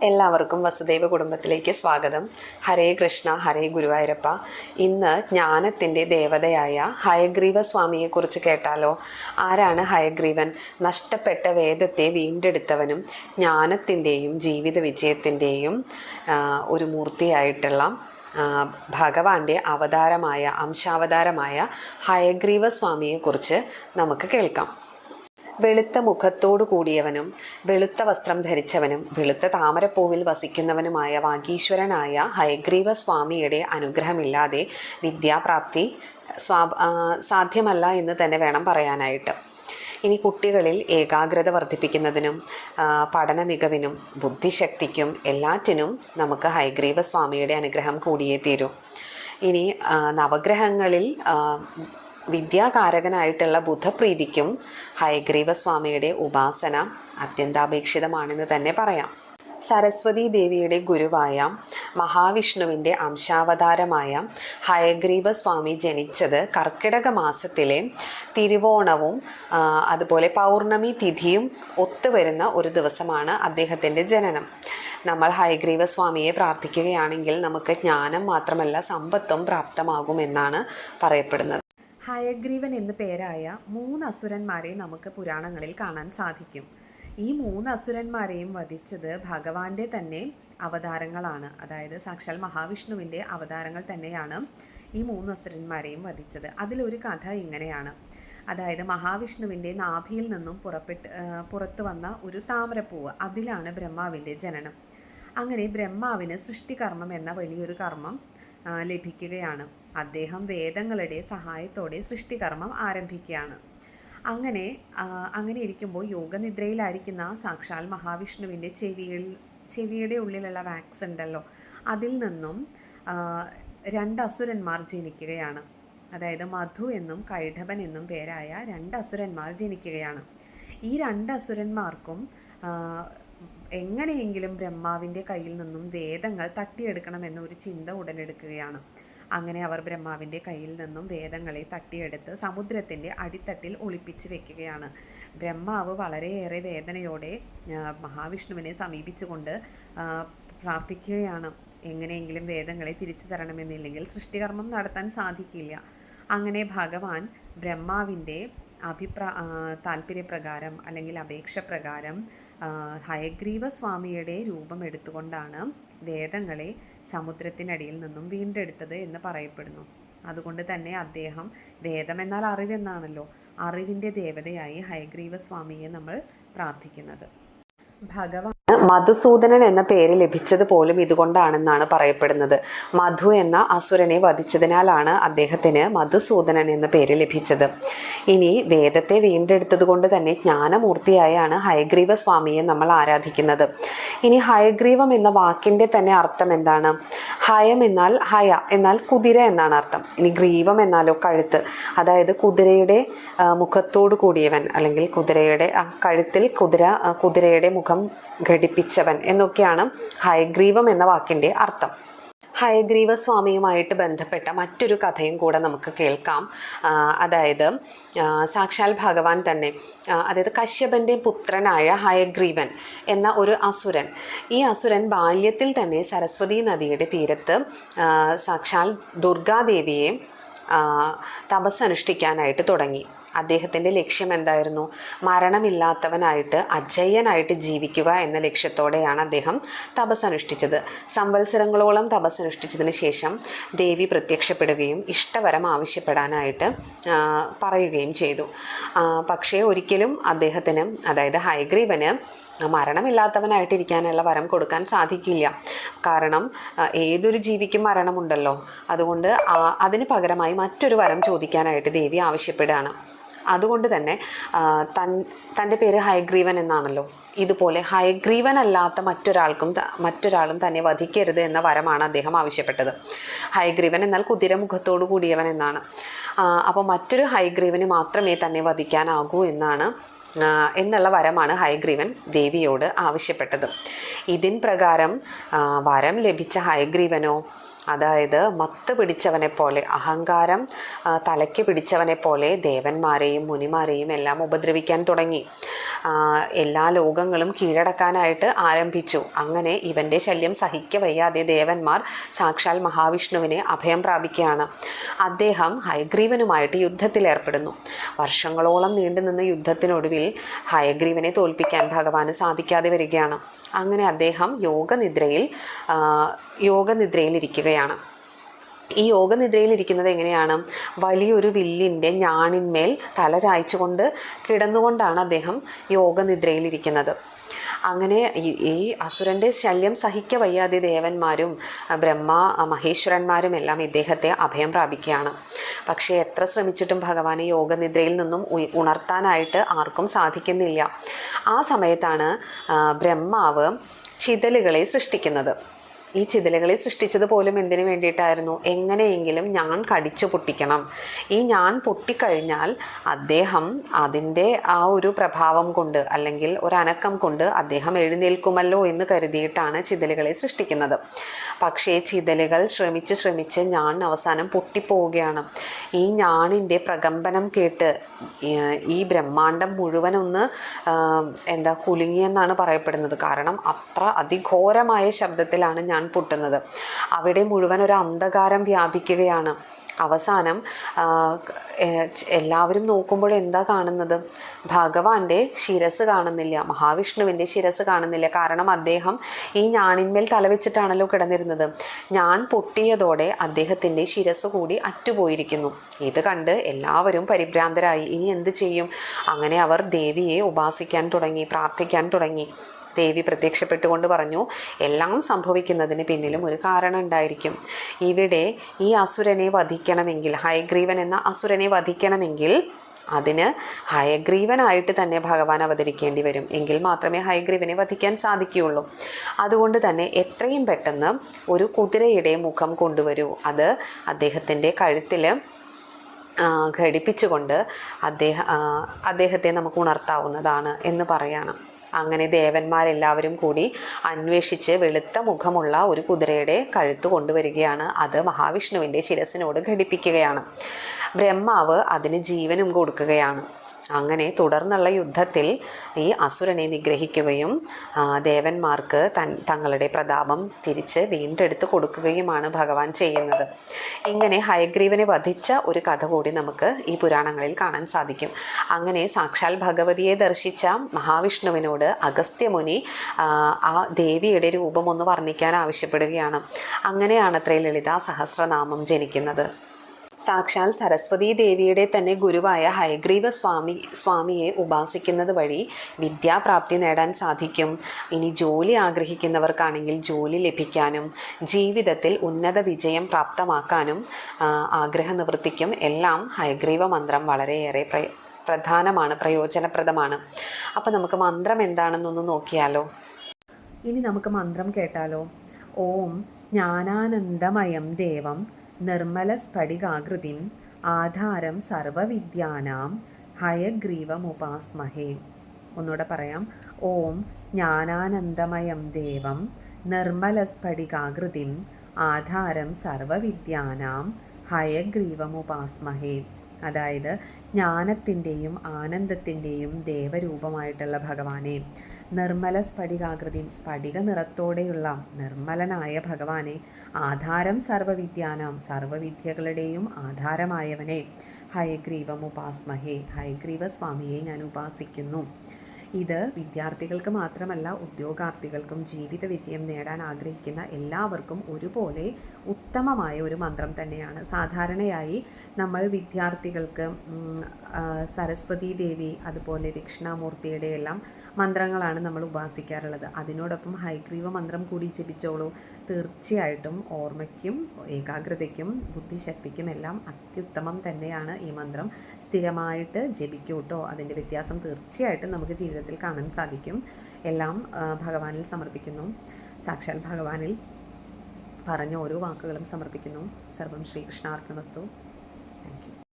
എല്ലാവർക്കും വസുദൈവ കുടുംബത്തിലേക്ക് സ്വാഗതം. ഹരേ കൃഷ്ണ, ഹരേ ഗുരുവായൂരപ്പ. ഇന്ന് ജ്ഞാനത്തിൻ്റെ ദേവതയായ ഹയഗ്രീവ സ്വാമിയെക്കുറിച്ച് കേട്ടാലോ? ആരാണ് ഹയഗ്രീവൻ? നഷ്ടപ്പെട്ട വേദത്തെ വീണ്ടെടുത്തവനും ജ്ഞാനത്തിൻ്റെയും ജീവിത വിജയത്തിൻ്റെയും ഒരു മൂർത്തിയായിട്ടുള്ള ഭഗവാന്റെ അവതാരമായ അംശാവതാരമായ ഹയഗ്രീവ സ്വാമിയെക്കുറിച്ച് നമുക്ക് കേൾക്കാം. വെളുത്ത മുഖത്തോടു കൂടിയവനും വെളുത്ത വസ്ത്രം ധരിച്ചവനും വെളുത്ത താമരപ്പൂവിൽ വസിക്കുന്നവനുമായ വാഗീശ്വരനായ ഹയഗ്രീവ സ്വാമിയുടെ അനുഗ്രഹമില്ലാതെ വിദ്യാപ്രാപ്തി സാധ്യമല്ല എന്ന് തന്നെ വേണം പറയാനായിട്ട്. ഇനി കുട്ടികളിൽ ഏകാഗ്രത വർദ്ധിപ്പിക്കുന്നതിനും പഠന മികവിനും ബുദ്ധിശക്തിക്കും എല്ലാറ്റിനും നമുക്ക് ഹയഗ്രീവ സ്വാമിയുടെ അനുഗ്രഹം കൂടിയേ തീരൂ. ഇനി നവഗ്രഹങ്ങളിൽ വിദ്യാകാരകനായിട്ടുള്ള ബുധപ്രീതിക്കും ഹയഗ്രീവ സ്വാമിയുടെ ഉപാസന അത്യന്താപേക്ഷിതമാണെന്ന് തന്നെ പറയാം. സരസ്വതി ദേവിയുടെ ഗുരുവായ മഹാവിഷ്ണുവിൻ്റെ അംശാവതാരമായ ഹയഗ്രീവ സ്വാമി ജനിച്ചത് കർക്കിടക മാസത്തിലെ തിരുവോണവും അതുപോലെ പൗർണമി തിഥിയും ഒത്തുവരുന്ന ഒരു ദിവസമാണ് അദ്ദേഹത്തിൻ്റെ ജനനം. നമ്മൾ ഹയഗ്രീവ സ്വാമിയെ പ്രാർത്ഥിക്കുകയാണെങ്കിൽ നമുക്ക് ജ്ഞാനം മാത്രമല്ല സമ്പത്തും പ്രാപ്തമാകുമെന്നാണ് പറയപ്പെടുന്നത്. ഹയഗ്രീവൻ എന്നു പേരായ 3 അസുരന്മാരെ നമുക്ക് പുരാണങ്ങളിൽ കാണാൻ സാധിക്കും. ഈ 3 അസുരന്മാരെയും വധിച്ചത് ഭഗവാന്റെ തന്നെ അവതാരങ്ങളാണ്. അതായത് സാക്ഷാൽ മഹാവിഷ്ണുവിൻ്റെ അവതാരങ്ങൾ തന്നെയാണ് ഈ 3 അസുരന്മാരെയും വധിച്ചത്. അതിലൊരു കഥ ഇങ്ങനെയാണ്. അതായത് മഹാവിഷ്ണുവിൻ്റെ നാഭിയിൽ നിന്നും പുറത്തു വന്ന ഒരു താമരപ്പൂവ്, അതിലാണ് ബ്രഹ്മാവിൻ്റെ ജനനം. അങ്ങനെ ബ്രഹ്മാവിന് സൃഷ്ടികർമ്മം എന്ന വലിയൊരു കർമ്മം ലഭിക്കുകയാണ്. അദ്ദേഹം വേദങ്ങളുടെ സഹായത്തോടെ സൃഷ്ടികർമ്മം ആരംഭിക്കുകയാണ്. അങ്ങനെ ഇരിക്കുമ്പോൾ യോഗനിദ്രയിലായിരിക്കുന്ന സാക്ഷാൽ മഹാവിഷ്ണുവിൻ്റെ ചെവിയുടെ ഉള്ളിലുള്ള വാക്സ് ഉണ്ടല്ലോ, അതിൽ നിന്നും 2 അസുരന്മാർ ജനിക്കുകയാണ്. അതായത് മധു എന്നും കൈഠബൻ എന്നും പേരായ 2 അസുരന്മാർ ജനിക്കുകയാണ്. ഈ 2 അസുരന്മാർക്കും എങ്ങനെയെങ്കിലും ബ്രഹ്മാവിൻ്റെ കയ്യിൽ നിന്നും വേദങ്ങൾ തട്ടിയെടുക്കണമെന്നൊരു ചിന്ത ഉടലെടുക്കുകയാണ്. അങ്ങനെ അവർ ബ്രഹ്മാവിൻ്റെ കയ്യിൽ നിന്നും വേദങ്ങളെ തട്ടിയെടുത്ത് സമുദ്രത്തിൻ്റെ അടിത്തട്ടിൽ ഒളിപ്പിച്ച് വെക്കുകയാണ്. ബ്രഹ്മാവ് വളരെയേറെ വേദനയോടെ മഹാവിഷ്ണുവിനെ സമീപിച്ചുകൊണ്ട് പ്രാർത്ഥിക്കുകയാണ്, എങ്ങനെയെങ്കിലും വേദങ്ങളെ തിരിച്ചു തരണമെന്നില്ലെങ്കിൽ സൃഷ്ടികർമ്മം നടത്താൻ സാധിക്കില്ല. അങ്ങനെ ഭഗവാൻ ബ്രഹ്മാവിൻ്റെ താല്പര്യപ്രകാരം അല്ലെങ്കിൽ അപേക്ഷ പ്രകാരം ഹയഗ്രീവ സ്വാമിയുടെ രൂപം എടുത്തുകൊണ്ടാണ് വേദങ്ങളെ സമുദ്രത്തിനടിയിൽ നിന്നും വീണ്ടെടുത്തത് എന്ന് പറയപ്പെടുന്നു. അതുകൊണ്ട് തന്നെ അദ്ദേഹം, വേദമെന്നാൽ അറിവെന്നാണല്ലോ, അറിവിൻ്റെ ദേവതയായി ഹയഗ്രീവ സ്വാമിയെ നമ്മൾ പ്രാർത്ഥിക്കുന്നത്. ഭഗവാൻ മധുസൂദനൻ എന്ന പേര് ലഭിച്ചത് പോലും ഇതുകൊണ്ടാണെന്നാണ് പറയപ്പെടുന്നത്. മധു എന്ന അസുരനെ വധിച്ചതിനാലാണ് അദ്ദേഹത്തിന് മധുസൂദനൻ എന്ന പേര് ലഭിച്ചത്. ഇനി വേദത്തെ വീണ്ടെടുത്തത് കൊണ്ട് തന്നെ ജ്ഞാനമൂർത്തിയായാണ് ഹയഗ്രീവ സ്വാമിയെ നമ്മൾ ആരാധിക്കുന്നത്. ഇനി ഹയഗ്രീവം എന്ന വാക്കിൻ്റെ തന്നെ അർത്ഥം എന്താണ്? ഹയം എന്നാൽ ഹയ എന്നാൽ കുതിര എന്നാണ് അർത്ഥം. ഇനി ഗ്രീവം എന്നാലോ കഴുത്ത്, അതായത് കുതിരയുടെ മുഖത്തോടു കൂടിയവൻ അല്ലെങ്കിൽ കുതിരയുടെ കഴുത്തിൽ കുതിരയുടെ മുഖം ഘടിപ്പിച്ചവൻ എന്നൊക്കെയാണ് ഹയഗ്രീവം എന്ന വാക്കിൻ്റെ അർത്ഥം. ഹയഗ്രീവ സ്വാമിയുമായിട്ട് ബന്ധപ്പെട്ട മറ്റൊരു കഥയും കൂടെ നമുക്ക് കേൾക്കാം. അതായത് സാക്ഷാൽ ഭഗവാൻ തന്നെ, അതായത് കശ്യപൻ്റെ പുത്രനായ ഹയഗ്രീവൻ എന്ന ഒരു അസുരൻ, ഈ അസുരൻ ബാല്യത്തിൽ തന്നെ സരസ്വതി നദിയുടെ തീരത്ത് സാക്ഷാൽ ദുർഗാദേവിയെ തപസ്സനുഷ്ഠിക്കാനായിട്ട് തുടങ്ങി. അദ്ദേഹത്തിൻ്റെ ലക്ഷ്യം എന്തായിരുന്നു? മരണമില്ലാത്തവനായിട്ട് അജയ്യനായിട്ട് ജീവിക്കുക എന്ന ലക്ഷ്യത്തോടെയാണ് അദ്ദേഹം തപസ്സനുഷ്ഠിച്ചത്. സംവത്സരങ്ങളോളം തപസ്സനുഷ്ഠിച്ചതിന് ശേഷം ദേവി പ്രത്യക്ഷപ്പെടുകയും ഇഷ്ടവരം ആവശ്യപ്പെടാനായിട്ട് പറയുകയും ചെയ്തു. പക്ഷേ ഒരിക്കലും അദ്ദേഹത്തിന്, അതായത് ഹയഗ്രീവന്, മരണമില്ലാത്തവനായിട്ടിരിക്കാനുള്ള വരം കൊടുക്കാൻ സാധിക്കില്ല. കാരണം ഏതൊരു ജീവിക്കും മരണമുണ്ടല്ലോ. അതുകൊണ്ട് അതിന് പകരമായി മറ്റൊരു വരം ചോദിക്കാനായിട്ട് ദേവി ആവശ്യപ്പെടുകയാണ്. അതുകൊണ്ട് തന്നെ തൻ്റെ പേര് ഹയഗ്രീവൻ എന്നാണല്ലോ, ഇതുപോലെ ഹയഗ്രീവനല്ലാത്ത മറ്റൊരാളും തന്നെ വധിക്കരുത് എന്ന വരമാണ് അദ്ദേഹം ആവശ്യപ്പെട്ടത്. ഹയഗ്രീവൻ എന്നാൽ കുതിരമുഖത്തോടു കൂടിയവൻ എന്നാണ്. അപ്പോൾ മറ്റൊരു ഹയഗ്രീവന് മാത്രമേ തന്നെ വധിക്കാനാകൂ എന്നുള്ള വരമാണ് ഹയഗ്രീവൻ ദേവിയോട് ആവശ്യപ്പെട്ടത്. ഇതിൻ പ്രകാരം വരം ലഭിച്ച ഹയഗ്രീവനോ അതായത് മത്ത് പിടിച്ചവനെ പോലെ, അഹങ്കാരം തലയ്ക്ക് പിടിച്ചവനെ പോലെ ദേവന്മാരെയും മുനിമാരെയും എല്ലാം ഉപദ്രവിക്കാൻ തുടങ്ങി. എല്ലാ ലോകങ്ങളും കീഴടക്കാനായിട്ട് ആരംഭിച്ചു. അങ്ങനെ ഇവൻ്റെ ശല്യം സഹിക്കവയ്യാതെ ദേവന്മാർ സാക്ഷാൽ മഹാവിഷ്ണുവിനെ അഭയം പ്രാപിക്കുകയാണ്. അദ്ദേഹം ഹയഗ്രീവനുമായിട്ട് യുദ്ധത്തിലേർപ്പെടുന്നു. വർഷങ്ങളോളം നീണ്ടുനിന്ന യുദ്ധത്തിനൊടുവിൽ ഹയഗ്രീവനെ തോൽപ്പിക്കാൻ ഭഗവാന് സാധിക്കാതെ വരികയാണ്. അങ്ങനെ അദ്ദേഹം യോഗനിദ്രയിലിരിക്കുകയാണ്. ഈ യോഗനിദ്രയിലിരിക്കുന്നത് എങ്ങനെയാണ്? വലിയൊരു വില്ലിൻ്റെ ഞാണിന്മേൽ തല ചായ്ച്ചുകൊണ്ട് കിടന്നുകൊണ്ടാണ് അദ്ദേഹം യോഗനിദ്രയിലിരിക്കുന്നത്. അങ്ങനെ ഈ അസുരൻ്റെ ശല്യം സഹിക്കവയ്യാതെ ദേവന്മാരും മഹേശ്വരന്മാരും എല്ലാം ഇദ്ദേഹത്തെ അഭയം പ്രാപിക്കുകയാണ്. പക്ഷേ എത്ര ശ്രമിച്ചിട്ടും ഭഗവാനെ യോഗനിദ്രയിൽ നിന്നും ഉണർത്താനായിട്ട് ആർക്കും സാധിക്കുന്നില്ല. ആ സമയത്താണ് ബ്രഹ്മാവ് ചിതലുകളെ സൃഷ്ടിക്കുന്നത്. ഈ ചിതലുകളെ സൃഷ്ടിച്ചത് പോലും എന്തിനു വേണ്ടിയിട്ടായിരുന്നു? എങ്ങനെയെങ്കിലും ഞാൻ കടിച്ചു പൊട്ടിക്കണം. ഈ ഞാൻ പൊട്ടിക്കഴിഞ്ഞാൽ അദ്ദേഹം അതിൻ്റെ ആ ഒരു പ്രഭാവം കൊണ്ട് അല്ലെങ്കിൽ ഒരനക്കം കൊണ്ട് അദ്ദേഹം എഴുന്നേൽക്കുമല്ലോ എന്ന് കരുതിയിട്ടാണ് ചിതലുകളെ സൃഷ്ടിക്കുന്നത്. പക്ഷേ ചിതലുകൾ ശ്രമിച്ച് ഞാൻ അവസാനം പൊട്ടിപ്പോവുകയാണ്. ഈ ഞാണിൻ്റെ പ്രകമ്പനം കേട്ട് ഈ ബ്രഹ്മാണ്ടം മുഴുവനൊന്ന് കുലുങ്ങിയെന്നാണ് പറയപ്പെടുന്നത്. കാരണം അത്ര അതിഘോരമായ ശബ്ദത്തിലാണ് ഞാൻ പൊട്ടുന്നത്. അവിടെ മുഴുവൻ ഒരു അന്ധകാരം വ്യാപിക്കുകയാണ്. അവസാനം എല്ലാവരും നോക്കുമ്പോൾ എന്താ കാണുന്നത്? ഭഗവാന്റെ ശിരസ് കാണുന്നില്ല, മഹാവിഷ്ണുവിൻ്റെ ശിരസ് കാണുന്നില്ല. കാരണം അദ്ദേഹം ഈ ഞാണിന്മേൽ തലവെച്ചിട്ടാണല്ലോ കിടന്നിരുന്നത്. ഞാൻ പൊട്ടിയതോടെ അദ്ദേഹത്തിൻ്റെ ശിരസ് കൂടി അറ്റുപോയിരിക്കുന്നു. ഇത് കണ്ട് എല്ലാവരും പരിഭ്രാന്തരായി. ഇനി എന്ത് ചെയ്യും? അങ്ങനെ അവർ ദേവിയെ ഉപാസിക്കാൻ തുടങ്ങി, പ്രാർത്ഥിക്കാൻ തുടങ്ങി. ദേവി പ്രത്യക്ഷപ്പെട്ടുകൊണ്ട് പറഞ്ഞു, എല്ലാം സംഭവിക്കുന്നതിന് പിന്നിലും ഒരു കാരണം ഉണ്ടായിരിക്കും. ഇവിടെ ഈ അസുരനെ വധിക്കണമെങ്കിൽ, ഹയഗ്രീവൻ എന്ന അസുരനെ വധിക്കണമെങ്കിൽ അതിന് ഹയഗ്രീവനായിട്ട് തന്നെ ഭഗവാൻ അവതരിക്കേണ്ടി വരും. എങ്കിൽ മാത്രമേ ഹയഗ്രീവനെ വധിക്കാൻ സാധിക്കുകയുള്ളൂ. അതുകൊണ്ട് തന്നെ എത്രയും പെട്ടെന്ന് ഒരു കുതിരയുടെ മുഖം കൊണ്ടുവരൂ. അത് അദ്ദേഹത്തിൻ്റെ കഴുത്തിൽ ഘടിപ്പിച്ചുകൊണ്ട് അദ്ദേഹത്തെ നമുക്ക് ഉണർത്താവുന്നതാണ് എന്ന് പറയണം. അങ്ങനെ ദേവന്മാരെല്ലാവരും കൂടി അന്വേഷിച്ച് വെളുത്ത മുഖമുള്ള ഒരു കുതിരയുടെ കഴുത്ത് കൊണ്ടുവരികയാണ്. അത് മഹാവിഷ്ണുവിൻ്റെ ശിരസിനോട് ഘടിപ്പിക്കുകയാണ്. ബ്രഹ്മാവ് അതിന് ജീവനും കൊടുക്കുകയാണ്. അങ്ങനെ തുടർന്നുള്ള യുദ്ധത്തിൽ ഈ അസുരനെ നിഗ്രഹിക്കുകയും ദേവന്മാർക്ക് തങ്ങളുടെ പ്രതാപം തിരിച്ച് വീണ്ടെടുത്ത് കൊടുക്കുകയുമാണ് ഭഗവാൻ ചെയ്യുന്നത്. ഇങ്ങനെ ഹയഗ്രീവനെ വധിച്ച ഒരു കഥ കൂടി നമുക്ക് ഈ പുരാണങ്ങളിൽ കാണാൻ സാധിക്കും. അങ്ങനെ സാക്ഷാൽ ഭഗവതിയെ ദർശിച്ച മഹാവിഷ്ണുവിനോട് അഗസ്ത്യമുനി ആ ദേവിയുടെ രൂപം ഒന്ന് വർണ്ണിക്കാൻ ആവശ്യപ്പെടുകയാണ്. അങ്ങനെയാണത്രേ ലളിതാ സഹസ്രനാമം ജനിക്കുന്നത്. സാക്ഷാൽ സരസ്വതീ ദേവിയുടെ തന്നെ ഗുരുവായ ഹയഗ്രീവ സ്വാമിയെ ഉപാസിക്കുന്നത് വഴി വിദ്യാപ്രാപ്തി നേടാൻ സാധിക്കും. ഇനി ജോലി ആഗ്രഹിക്കുന്നവർക്കാണെങ്കിൽ ജോലി ലഭിക്കാനും ജീവിതത്തിൽ ഉന്നത വിജയം പ്രാപ്തമാക്കാനും ആഗ്രഹ നിവൃത്തിക്കും എല്ലാം ഹയഗ്രീവ മന്ത്രം വളരെയേറെ പ്രധാനമാണ്, പ്രയോജനപ്രദമാണ്. അപ്പോൾ നമുക്ക് മന്ത്രം എന്താണെന്നൊന്ന് നോക്കിയാലോ? ഇനി നമുക്ക് മന്ത്രം കേട്ടാലോ? ഓം ജ്ഞാനാനന്ദമയം ദേവം നിർമ്മലസ്ഫടികാകൃതിം ആധാരം സർവവിദ്യാനാം ഹയഗ്രീവമുപാസ്മഹേ. ഒന്നുകൂടെ പറയാം. ഓം ജ്ഞാനാനന്ദമയം ദേവം നിർമ്മലസ്ഫടികാകൃതിം ആധാരം സർവവിദ്യാനാം ഹയഗ്രീവമുപാസ്മഹേ. അതായത് ജ്ഞാനത്തിൻ്റെയും ആനന്ദത്തിൻ്റെയും ദേവരൂപമായിട്ടുള്ള ഭഗവാനെ, നിർമ്മല സ്ഫടികാകൃതി, സ്ഫടിക നിറത്തോടെയുള്ള നിർമ്മലനായ ഭഗവാനെ, ആധാരം സർവവിദ്യാനാം, സർവവിദ്യകളുടെയും ആധാരമായവനെ, ഹയഗ്രീവം ഉപാസ്മഹേ, ഹയഗ്രീവ സ്വാമിയെ ഞാൻ ഉപാസിക്കുന്നു. ഇത് വിദ്യാർത്ഥികൾക്ക് മാത്രമല്ല, ഉദ്യോഗാർത്ഥികൾക്കും ജീവിത വിജയം നേടാൻ ആഗ്രഹിക്കുന്ന എല്ലാവർക്കും ഒരുപോലെ ഉത്തമമായ ഒരു മന്ത്രം തന്നെയാണ്. സാധാരണയായി നമ്മൾ വിദ്യാർത്ഥികൾക്ക് സരസ്വതി ദേവി അതുപോലെ ദക്ഷിണാമൂർത്തിയുടെ എല്ലാം മന്ത്രങ്ങളാണ് നമ്മൾ ഉപാസിക്കാറുള്ളത്. അതിനോടൊപ്പം ഹയഗ്രീവ മന്ത്രം കൂടി ജപിച്ചോളൂ. തീർച്ചയായിട്ടും ഓർമ്മയ്ക്കും ഏകാഗ്രതയ്ക്കും ബുദ്ധിശക്തിക്കും എല്ലാം അത്യുത്തമം തന്നെയാണ് ഈ മന്ത്രം. സ്ഥിരമായിട്ട് ജപിക്കൂട്ടോ. അതിൻ്റെ വ്യത്യാസം തീർച്ചയായിട്ടും നമുക്ക് ജീവിതത്തിൽ കാണാൻ സാധിക്കും. എല്ലാം ഭഗവാനിൽ സമർപ്പിക്കുന്നു. സാക്ഷാൽ ഭഗവാനിൽ പറഞ്ഞ ഓരോ വാക്കുകളും സമർപ്പിക്കുന്നു. സർവം ശ്രീകൃഷ്ണാർപ്പണമസ്തു.